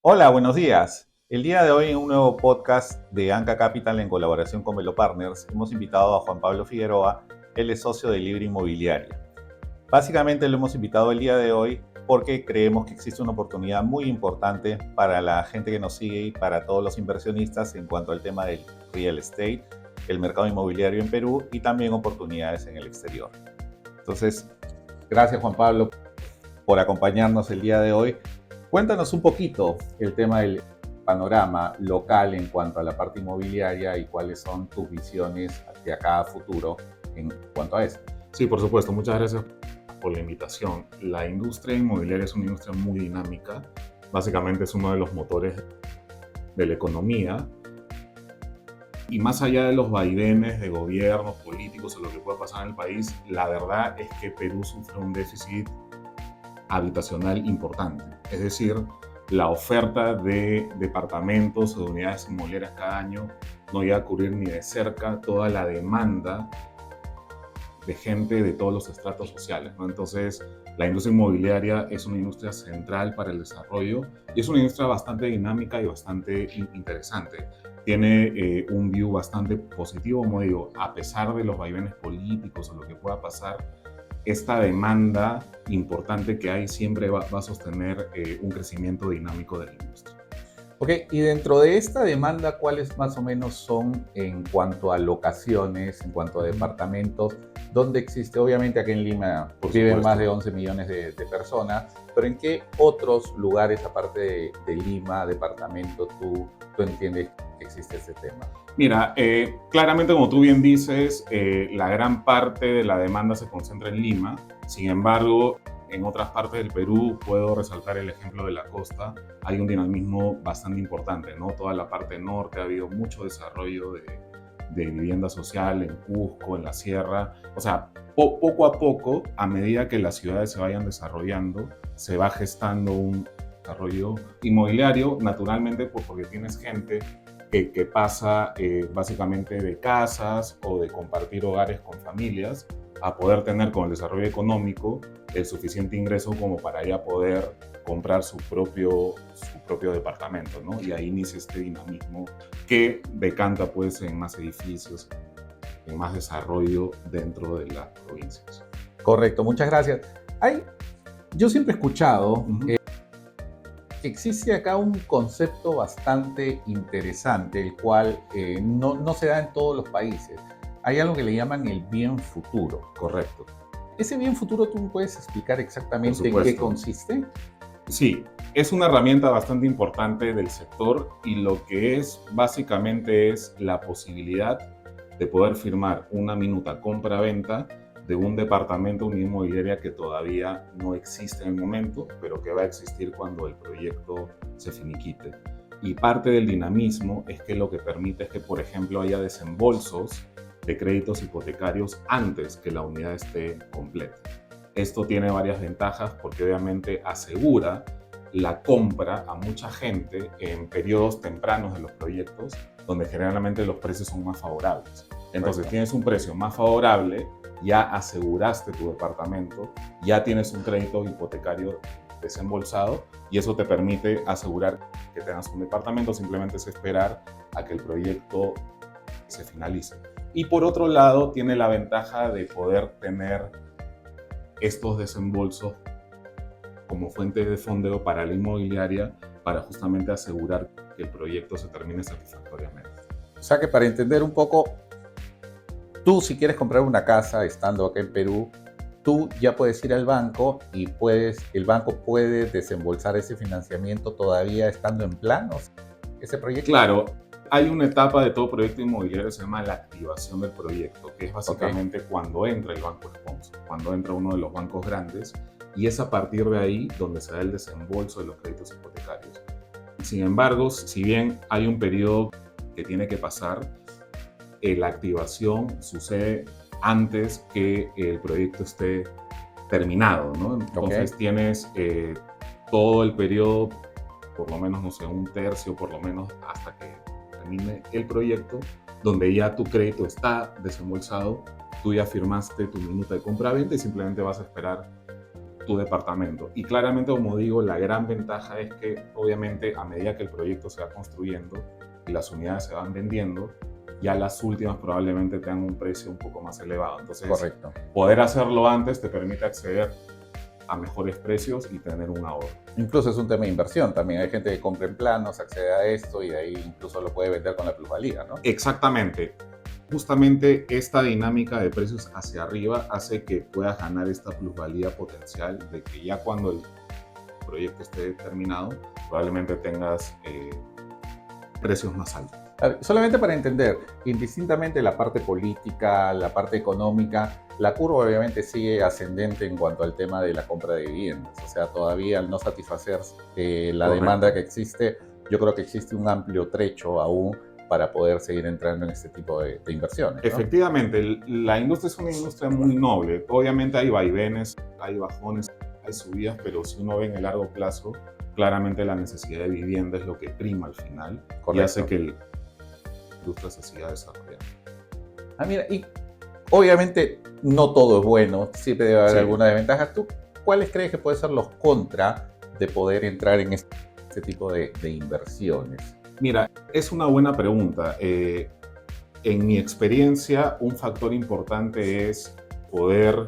Hola, buenos días. El día de hoy en un nuevo podcast de Anca Capital en colaboración con Velo Partners hemos invitado a Juan Pablo Figueroa, él es socio de Libre Inmobiliaria. Básicamente lo hemos invitado el día de hoy porque creemos que existe una oportunidad muy importante para la gente que nos sigue y para todos los inversionistas en cuanto al tema del real estate, el mercado inmobiliario en Perú y también oportunidades en el exterior. Entonces, gracias Juan Pablo por acompañarnos el día de hoy. Cuéntanos un poquito el tema del panorama local en cuanto a la parte inmobiliaria y cuáles son tus visiones hacia cada futuro en cuanto a eso. Sí, por supuesto. Muchas gracias por la invitación. La industria inmobiliaria es una industria muy dinámica. Básicamente es uno de los motores de la economía. Y más allá de los vaivenes de gobiernos, políticos o lo que pueda pasar en el país, la verdad es que Perú sufre un déficit habitacional importante. Es decir, la oferta de departamentos o de unidades inmobiliarias cada año no llega a cubrir ni de cerca toda la demanda de gente de todos los estratos sociales, ¿no? Entonces, la industria inmobiliaria es una industria central para el desarrollo y es una industria bastante dinámica y bastante interesante. Tiene un view bastante positivo, como digo, a pesar de los vaivenes políticos o lo que pueda pasar, esta demanda importante que hay siempre va a sostener un crecimiento dinámico de la industria. Ok, y dentro de esta demanda, ¿cuáles más o menos son en cuanto a locaciones, en cuanto a departamentos? ¿Dónde existe? Obviamente aquí en Lima Por viven supuesto. más de 11 millones de personas, pero ¿en qué otros lugares, aparte de Lima, departamento, tú entiendes que existe ese tema? Mira, claramente como tú bien dices, la gran parte de la demanda se concentra en Lima. Sin embargo, en otras partes del Perú, puedo resaltar el ejemplo de la costa, hay un dinamismo bastante importante, ¿no? Toda la parte norte ha habido mucho desarrollo de vivienda social en Cusco, en la sierra. O sea, poco a poco, a medida que las ciudades se vayan desarrollando, se va gestando un desarrollo inmobiliario, naturalmente porque tienes gente que pasa básicamente de casas o de compartir hogares con familias a poder tener con el desarrollo económico el suficiente ingreso como para ya poder comprar su propio departamento, ¿no? Y ahí inicia este dinamismo que decanta pues en más edificios, en más desarrollo dentro de las provincias. Correcto, muchas gracias. Yo siempre he escuchado Uh-huh. que existe acá un concepto bastante interesante, el cual no se da en todos los países. Hay algo que le llaman el bien futuro. Correcto, ¿Ese bien futuro tú me puedes explicar por exactamente en qué supuesto. consiste? Sí, es una herramienta bastante importante del sector y lo que es básicamente es la posibilidad de poder firmar una minuta compra-venta de un departamento, una inmobiliaria que todavía no existe en el momento, pero que va a existir cuando el proyecto se finiquite. Y parte del dinamismo es que lo que permite es que, por ejemplo, haya desembolsos de créditos hipotecarios antes que la unidad esté completa. Esto tiene varias ventajas porque obviamente asegura la compra a mucha gente en periodos tempranos de los proyectos donde generalmente los precios son más favorables. Entonces tienes un precio más favorable, ya aseguraste tu departamento, ya tienes un crédito hipotecario desembolsado y eso te permite asegurar que tengas un departamento, simplemente es esperar a que el proyecto se finalice. Y por otro lado, tiene la ventaja de poder tener estos desembolsos como fuente de fondeo para la inmobiliaria para justamente asegurar que el proyecto se termine satisfactoriamente. O sea que para entender un poco, tú si quieres comprar una casa estando acá en Perú, tú ya puedes ir al banco y el banco puede desembolsar ese financiamiento todavía estando en planos, ese proyecto. Claro, hay una etapa de todo proyecto inmobiliario que se llama la activación del proyecto, que es básicamente cuando entra el banco sponsor, cuando entra uno de los bancos grandes, y es a partir de ahí donde se da el desembolso de los créditos hipotecarios. Sin embargo, si bien hay un periodo que tiene que pasar, la activación sucede antes que el proyecto esté terminado, ¿no? Entonces tienes todo el periodo, por lo menos, no sé, un tercio, por lo menos, hasta que termine el proyecto, donde ya tu crédito está desembolsado, tú ya firmaste tu minuta de compra-venta y simplemente vas a esperar tu departamento. Y claramente, como digo, la gran ventaja es que obviamente a medida que el proyecto se va construyendo y las unidades se van vendiendo, ya las últimas probablemente tengan un precio un poco más elevado. Entonces, Correcto. poder hacerlo antes te permite acceder a mejores precios y tener un ahorro. Incluso es un tema de inversión también. Hay gente que compra en planos, accede a esto y de ahí incluso lo puede vender con la plusvalía, ¿no? Exactamente. Justamente esta dinámica de precios hacia arriba hace que puedas ganar esta plusvalía potencial de que ya cuando el proyecto esté terminado, probablemente tengas precios más altos. A ver, solamente para entender, indistintamente la parte política, la parte económica, la curva obviamente sigue ascendente en cuanto al tema de la compra de viviendas. O sea, todavía al no satisfacer la Correcto. demanda que existe, yo creo que existe un amplio trecho aún para poder seguir entrando en este tipo de inversiones, ¿no? Efectivamente, la industria es una industria muy noble. Obviamente hay vaivenes, hay bajones, hay subidas, pero si uno ve en el largo plazo, claramente la necesidad de vivienda es lo que prima al final. Correcto. Y hace que la industria se siga desarrollando. Mira, y obviamente no todo es bueno, siempre debe haber Sí. alguna desventaja. ¿Tú cuáles crees que pueden ser los contra de poder entrar en este tipo de inversiones? Mira, es una buena pregunta. En mi experiencia, un factor importante es poder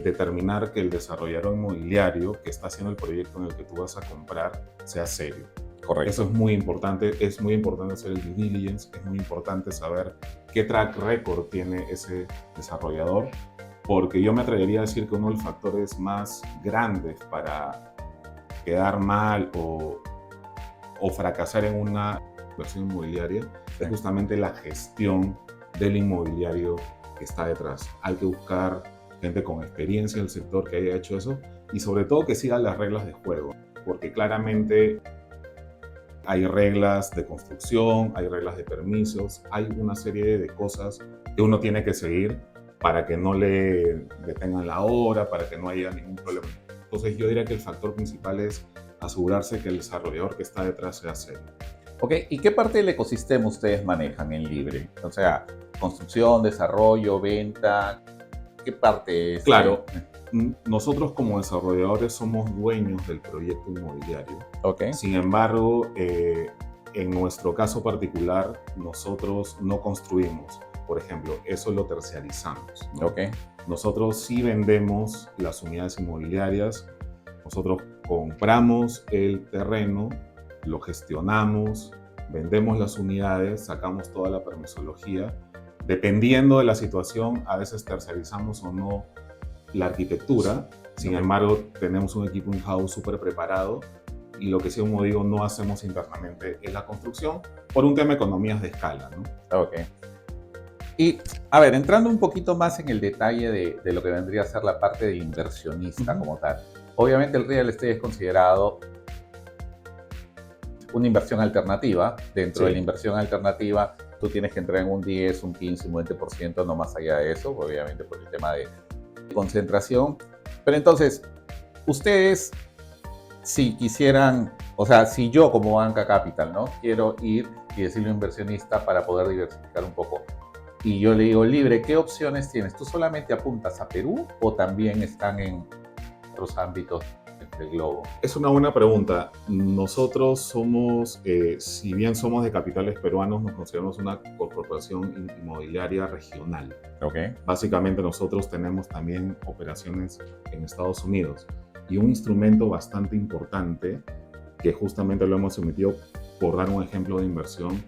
determinar que el desarrollador inmobiliario que está haciendo el proyecto en el que tú vas a comprar sea serio. Correcto. Eso es muy importante hacer el due diligence, es muy importante saber qué track record tiene ese desarrollador, porque yo me atrevería a decir que uno de los factores más grandes para quedar mal o fracasar en una inversión inmobiliaria es justamente la gestión del inmobiliario que está detrás. Hay que buscar gente con experiencia en el sector que haya hecho eso y sobre todo que siga las reglas de juego, porque claramente hay reglas de construcción, hay reglas de permisos, hay una serie de cosas que uno tiene que seguir para que no le detengan la obra, para que no haya ningún problema. Entonces yo diría que el factor principal es asegurarse que el desarrollador que está detrás sea serio. Ok, ¿y qué parte del ecosistema ustedes manejan en Libre? O sea, construcción, desarrollo, venta, ¿qué parte es? Claro, nosotros como desarrolladores somos dueños del proyecto inmobiliario. Ok. Sin embargo, en nuestro caso particular, nosotros no construimos. Por ejemplo, eso lo terciarizamos, ¿no? Ok. Nosotros sí vendemos las unidades inmobiliarias, nosotros compramos el terreno, lo gestionamos, vendemos las unidades, sacamos toda la permisología. Dependiendo de la situación, a veces terciarizamos o no la arquitectura. Sin embargo, tenemos un equipo in-house súper preparado y lo que sí, como digo, no hacemos internamente es la construcción por un tema de economías de escala, ¿no? Ok. Y, a ver, entrando un poquito más en el detalle de lo que vendría a ser la parte de inversionista como tal. Obviamente el real estate es considerado una inversión alternativa. Dentro de la inversión alternativa, tú tienes que entrar en un 10, un 15, un 20%, no más allá de eso, obviamente por el tema de concentración. Pero entonces, ustedes, si quisieran, o sea, si yo como Anca Capital, ¿no? Quiero ir y decirle a un inversionista para poder diversificar un poco. Y yo le digo, Libre, ¿qué opciones tienes? ¿Tú solamente apuntas a Perú o también están en otros ámbitos del globo? Es una buena pregunta. Nosotros somos, si bien somos de capitales peruanos, nos consideramos una corporación inmobiliaria regional. Okay. Básicamente nosotros tenemos también operaciones en Estados Unidos y un instrumento bastante importante que justamente lo hemos emitido, por dar un ejemplo de inversión,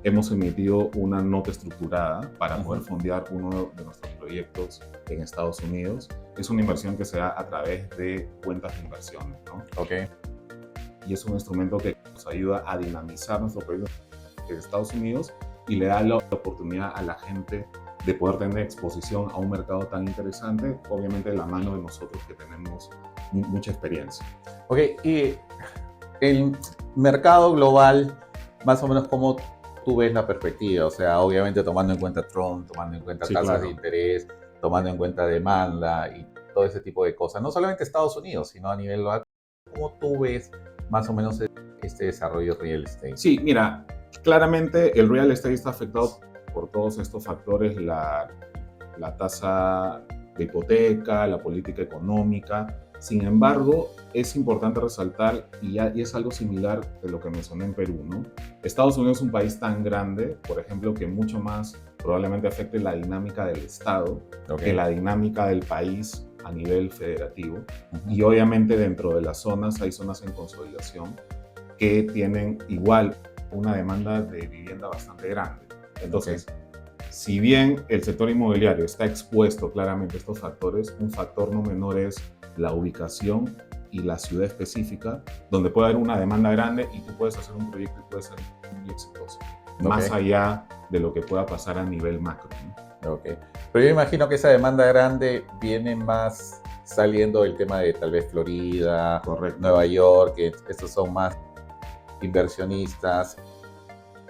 hemos emitido una nota estructurada para poder fondear uno de nuestros proyectos en Estados Unidos. Es una inversión que se da a través de cuentas de inversión, ¿no? Okay. Y es un instrumento que nos ayuda a dinamizar nuestro proyecto en Estados Unidos y le da la oportunidad a la gente de poder tener exposición a un mercado tan interesante, obviamente de la mano de nosotros que tenemos mucha experiencia. Ok, y el mercado global, más o menos, ¿cómo tú ves la perspectiva? O sea, obviamente tomando en cuenta Trump, tomando en cuenta tasas de interés, tomando en cuenta demanda y todo ese tipo de cosas. No solamente Estados Unidos, sino a nivel global. ¿Cómo tú ves más o menos este desarrollo real estate? Sí, mira, claramente el real estate está afectado por todos estos factores, la tasa de hipoteca, la política económica. Sin embargo, es importante resaltar, y es algo similar de lo que mencioné en Perú, ¿no? Estados Unidos es un país tan grande, por ejemplo, que mucho más probablemente afecte la dinámica del Estado que la dinámica del país a nivel federativo. Y obviamente dentro de las zonas hay zonas en consolidación que tienen igual una demanda de vivienda bastante grande. Entonces, si bien el sector inmobiliario está expuesto claramente a estos factores, un factor no menor es la ubicación y la ciudad específica, donde puede haber una demanda grande y tú puedes hacer un proyecto y puede ser muy exitoso, más allá de lo que pueda pasar a nivel macro, ¿no? Pero yo imagino que esa demanda grande viene más saliendo del tema de tal vez Florida, Nueva York, que estos son más inversionistas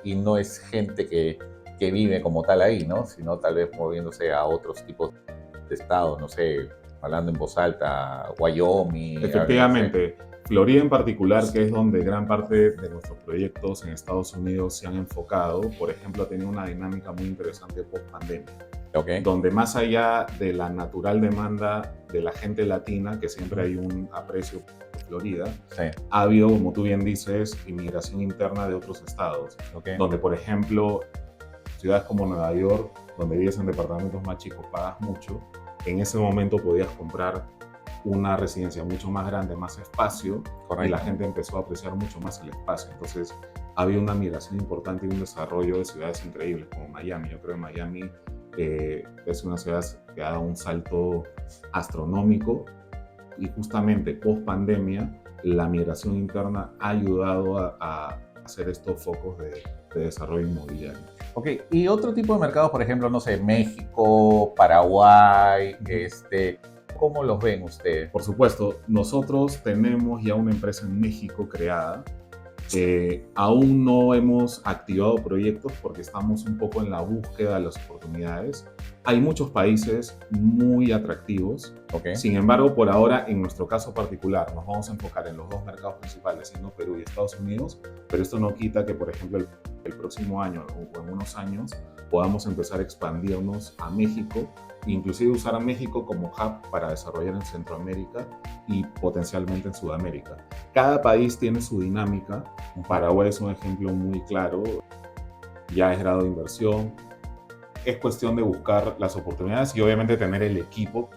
y no es gente que vive como tal ahí, ¿no? Sino tal vez moviéndose a otros tipos de estados, no sé, hablando en voz alta, Wyoming. Efectivamente, Florida en particular, que es donde gran parte de nuestros proyectos en Estados Unidos se han enfocado, por ejemplo, ha tenido una dinámica muy interesante post-pandemia, donde más allá de la natural demanda de la gente latina, que siempre hay un aprecio por Florida, ha habido, como tú bien dices, inmigración interna de otros estados, donde, por ejemplo, ciudades como Nueva York, donde vives en departamentos más chicos, pagas mucho, en ese momento podías comprar una residencia mucho más grande, más espacio, y la gente empezó a apreciar mucho más el espacio. Entonces, había una migración importante y un desarrollo de ciudades increíbles como Miami. Yo creo que Miami es una ciudad que ha dado un salto astronómico y justamente post pandemia la migración interna ha ayudado a hacer estos focos de desarrollo inmobiliario. Y otro tipo de mercados, por ejemplo, no sé, México, Paraguay, ¿cómo los ven ustedes? Por supuesto, nosotros tenemos ya una empresa en México creada. Aún no hemos activado proyectos porque estamos un poco en la búsqueda de las oportunidades. Hay muchos países muy atractivos. Sin embargo, por ahora, en nuestro caso particular, nos vamos a enfocar en los dos mercados principales, siendo Perú y Estados Unidos, pero esto no quita que, por ejemplo, el próximo año o en unos años podamos empezar a expandirnos a México, inclusive usar a México como hub para desarrollar en Centroamérica y potencialmente en Sudamérica. Cada país tiene su dinámica. Paraguay es un ejemplo muy claro, ya es grado de inversión. Es cuestión de buscar las oportunidades y obviamente tener el equipo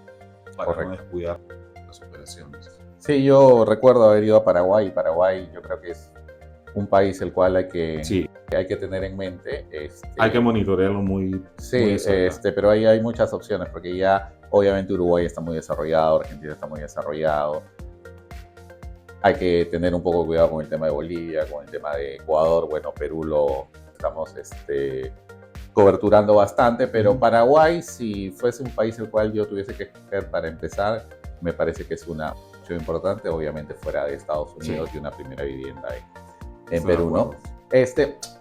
para no descuidar las operaciones. Sí, yo recuerdo haber ido a Paraguay. Paraguay yo creo que es un país el cual hay que tener en mente. Hay que monitorearlo muy cerca. Pero ahí hay muchas opciones porque ya obviamente Uruguay está muy desarrollado, Argentina está muy desarrollado. Hay que tener un poco de cuidado con el tema de Bolivia, con el tema de Ecuador. Bueno, Perú lo estamos coberturando bastante, pero Paraguay, si fuese un país el cual yo tuviese que escoger para empezar, me parece que es una opción importante, obviamente fuera de Estados Unidos y una primera vivienda en Perú, ¿no?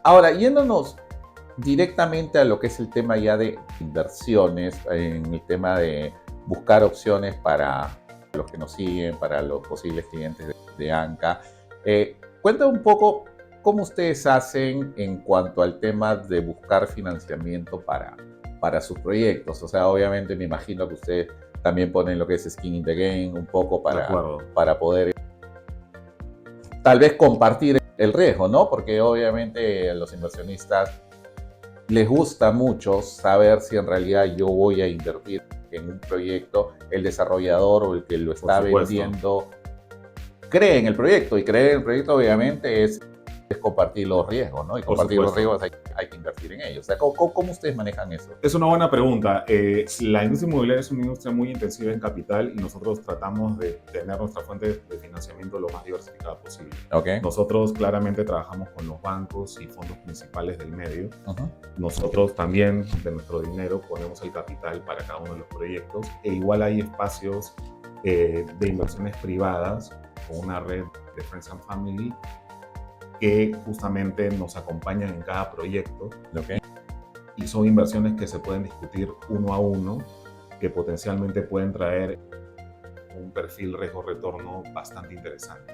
Ahora, yéndonos directamente a lo que es el tema ya de inversiones, en el tema de buscar opciones para los que nos siguen, para los posibles clientes de Anca. Cuéntame un poco cómo ustedes hacen en cuanto al tema de buscar financiamiento para sus proyectos. O sea, obviamente me imagino que ustedes también ponen lo que es skin in the game un poco para poder tal vez compartir el riesgo, ¿no? Porque obviamente a los inversionistas les gusta mucho saber si en realidad yo voy a invertir en un proyecto, el desarrollador o el que lo está vendiendo cree en el proyecto, y creer en el proyecto obviamente es compartir los riesgos, ¿no? Y compartir los riesgos hay que invertir en ellos. O sea, ¿cómo ustedes manejan eso? Es una buena pregunta. La industria inmobiliaria es una industria muy intensiva en capital y nosotros tratamos de tener nuestra fuente de financiamiento lo más diversificada posible. Nosotros claramente trabajamos con los bancos y fondos principales del medio. Nosotros también de nuestro dinero ponemos el capital para cada uno de los proyectos e igual hay espacios de inversiones privadas con una red de Friends and Family que justamente nos acompañan en cada proyecto. Y son inversiones que se pueden discutir uno a uno, que potencialmente pueden traer un perfil riesgo-retorno bastante interesante.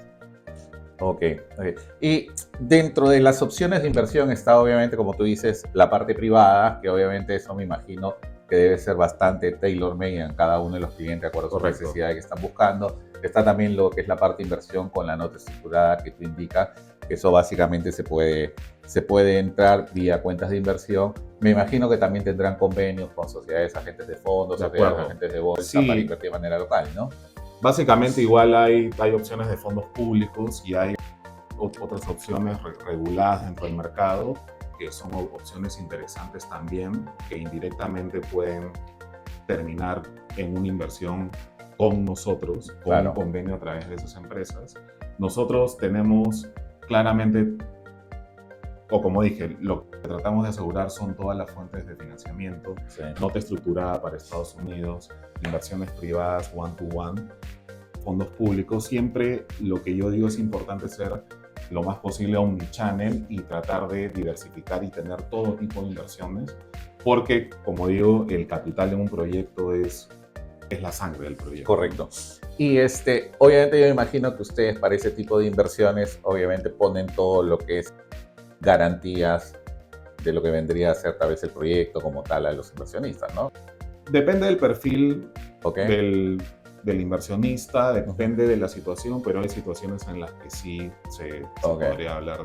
Y dentro de las opciones de inversión está obviamente, como tú dices, la parte privada, que obviamente eso me imagino que debe ser bastante tailor-made en cada uno de los clientes de acuerdo a sus necesidades que están buscando. Está también lo que es la parte de inversión con la nota estructurada que tú indicas, que eso básicamente se puede entrar vía cuentas de inversión. Me imagino que también tendrán convenios con sociedades agentes de fondos, De sociedades acuerdo. agentes de bolsa Sí. para invertir de manera local, ¿no? Básicamente igual hay opciones de fondos públicos y hay otras opciones reguladas dentro del mercado, que son opciones interesantes también, que indirectamente pueden terminar en una inversión con nosotros, con Claro. un convenio a través de esas empresas. Nosotros tenemos claramente, o como dije, lo que tratamos de asegurar son todas las fuentes de financiamiento, Sí. nota estructurada para Estados Unidos, inversiones privadas, one-to-one, fondos públicos. Siempre lo que yo digo es importante ser lo más posible omnichannel y tratar de diversificar y tener todo tipo de inversiones, porque, como digo, el capital en un proyecto es la sangre del proyecto. Correcto. Y obviamente yo imagino que ustedes para ese tipo de inversiones obviamente ponen todo lo que es garantías de lo que vendría a ser tal vez el proyecto como tal a los inversionistas, ¿no? Depende del perfil ¿Ok? del inversionista, depende de la situación, pero hay situaciones en las que sí se podría hablar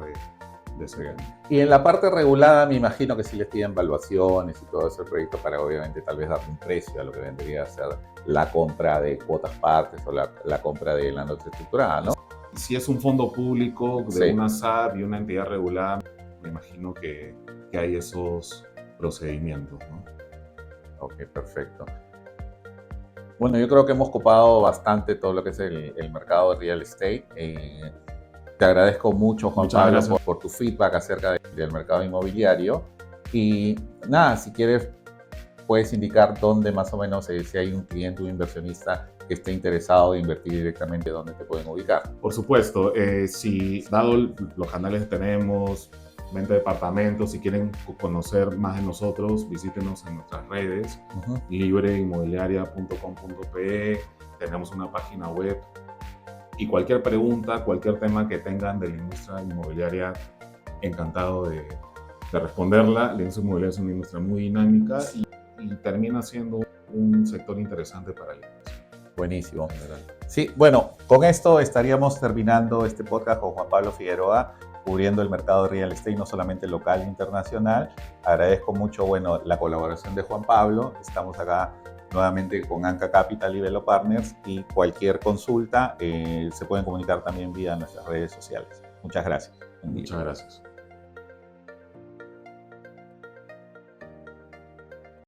de ese tema. Y en la parte regulada me imagino que sí les piden evaluaciones y todo ese proyecto para obviamente tal vez darle un precio a lo que vendría a ser la compra de cuotas partes o la compra de la nota estructurada, ¿no? Si es un fondo público de una SAP y una entidad regulada, me imagino que hay esos procedimientos, ¿no? Ok, perfecto. Bueno, yo creo que hemos copado bastante todo lo que es el mercado de real estate. Te agradezco mucho, Juan Pablo, por tu feedback acerca del mercado inmobiliario. Y nada, si quieres, puedes indicar dónde más o menos, si hay un cliente, un inversionista que esté interesado en invertir directamente, dónde te pueden ubicar. Por supuesto, si dado los canales que tenemos, venta de departamentos, si quieren conocer más de nosotros, visítenos en nuestras redes, libreinmobiliaria.com.pe, tenemos una página web. Y cualquier pregunta, cualquier tema que tengan de la industria inmobiliaria, encantado de responderla. La industria inmobiliaria es una industria muy dinámica y termina siendo un sector interesante para el inversión. Buenísimo. Sí, bueno, con esto estaríamos terminando este podcast con Juan Pablo Figueroa, cubriendo el mercado de real estate, no solamente local e internacional. Agradezco mucho, la colaboración de Juan Pablo. Estamos acá nuevamente con Anca Capital y Velo Partners, y cualquier consulta se pueden comunicar también vía nuestras redes sociales. Muchas gracias. Muchas gracias.